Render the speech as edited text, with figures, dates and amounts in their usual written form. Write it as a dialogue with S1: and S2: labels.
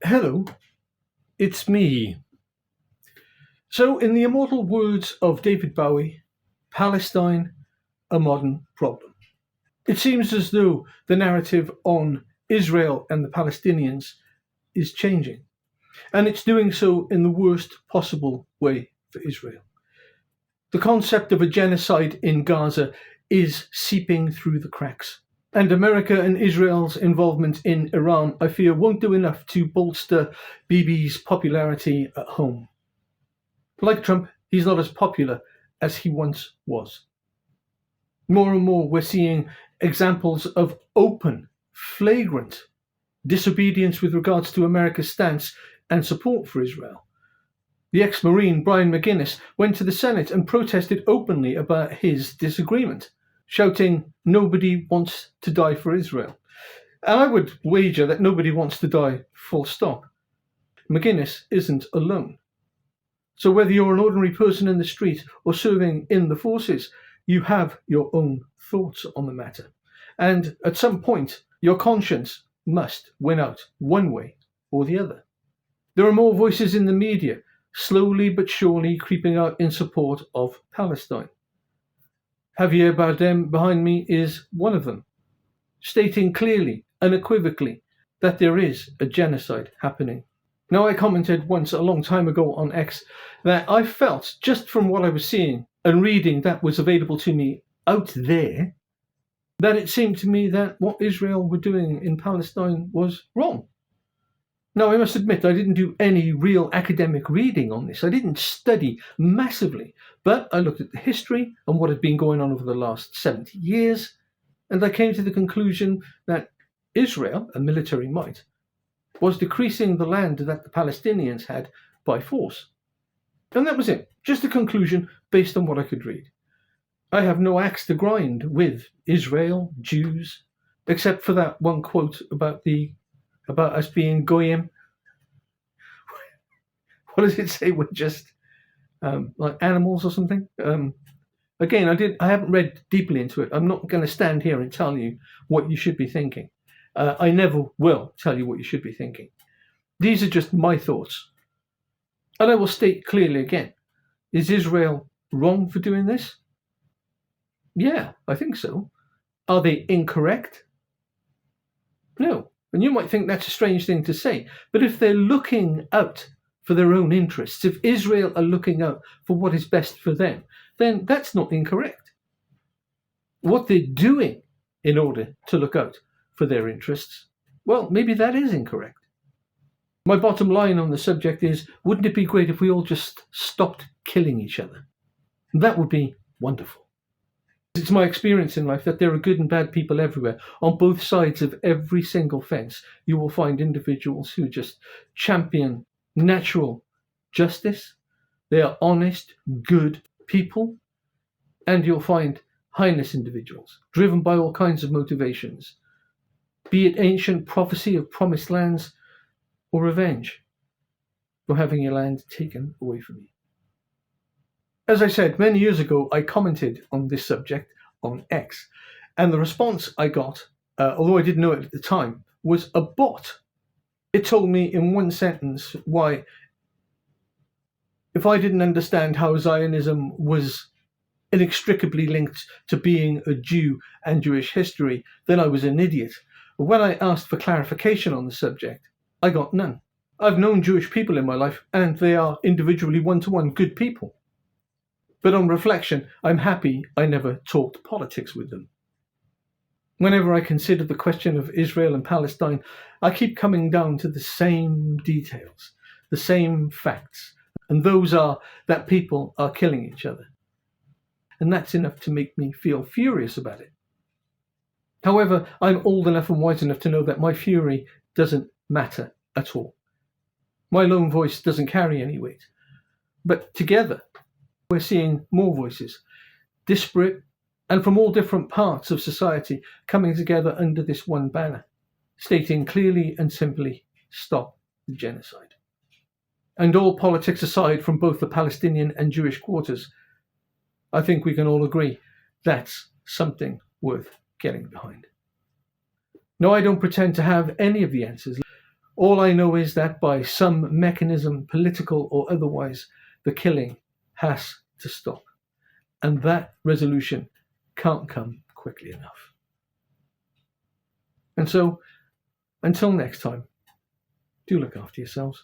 S1: Hello, it's me. So, in the immortal words of David Bowie, Palestine, a modern problem. It seems as though the narrative on Israel and the Palestinians is changing, and it's doing so in the worst possible way for Israel. The concept of a genocide in Gaza is seeping through the cracks. And America and Israel's involvement in Iran, I fear, won't do enough to bolster Bibi's popularity at home. Like Trump, he's not as popular as he once was. More and more, we're seeing examples of open, flagrant disobedience with regards to America's stance and support for Israel. The ex-Marine Brian McGuinness went to the Senate and protested openly about his disagreement, shouting, "Nobody wants to die for Israel." And I would wager that nobody wants to die, full stop. McGuinness isn't alone. So whether you're an ordinary person in the street or serving in the forces, you have your own thoughts on the matter. And at some point, your conscience must win out one way or the other. There are more voices in the media, slowly but surely creeping out in support of Palestine. Javier Bardem behind me is one of them, stating clearly, unequivocally, that there is a genocide happening. Now, I commented once a long time ago on X that I felt, just from what I was seeing and reading that was available to me out there, that it seemed to me that what Israel were doing in Palestine was wrong. Now, I must admit, I didn't do any real academic reading on this. I didn't study massively, but I looked at the history and what had been going on over the last 70 years, and I came to the conclusion that Israel, a military might, was decreasing the land that the Palestinians had by force. And that was it, just a conclusion based on what I could read. I have no axe to grind with Israel, Jews, except for that one quote about us being goyim. What does it say? We're just like animals or something? Again, I haven't read deeply into it. I'm not going to stand here and tell you what you should be thinking. I never will tell you what you should be thinking. These are just my thoughts. And I will state clearly again, is Israel wrong for doing this? Yeah, I think so. Are they incorrect? No. And you might think that's a strange thing to say, but if they're looking out for their own interests, if Israel are looking out for what is best for them, then that's not incorrect. What they're doing in order to look out for their interests, well, maybe that is incorrect. My bottom line on the subject is, wouldn't it be great if we all just stopped killing each other? That would be wonderful. It's my experience in life that there are good and bad people everywhere. On both sides of every single fence, you will find individuals who just champion natural justice. They are honest, good people. And you'll find heinous individuals, driven by all kinds of motivations, be it ancient prophecy of promised lands or revenge for having your land taken away from you. As I said, many years ago, I commented on this subject on X, and the response I got, although I didn't know it at the time, was a bot. It told me in one sentence why, if I didn't understand how Zionism was inextricably linked to being a Jew and Jewish history, then I was an idiot. But when I asked for clarification on the subject, I got none. I've known Jewish people in my life, and they are individually one-to-one good people. But on reflection, I'm happy I never talked politics with them. Whenever I consider the question of Israel and Palestine, I keep coming down to the same details, the same facts, and those are that people are killing each other. And that's enough to make me feel furious about it. However, I'm old enough and wise enough to know that my fury doesn't matter at all. My lone voice doesn't carry any weight. But together, we're seeing more voices, disparate and from all different parts of society, coming together under this one banner, stating clearly and simply, stop the genocide. And all politics aside from both the Palestinian and Jewish quarters, I think we can all agree that's something worth getting behind. No, I don't pretend to have any of the answers. All I know is that by some mechanism, political or otherwise, the killing has to stop. And that resolution can't come quickly enough. And so, until next time, do look after yourselves.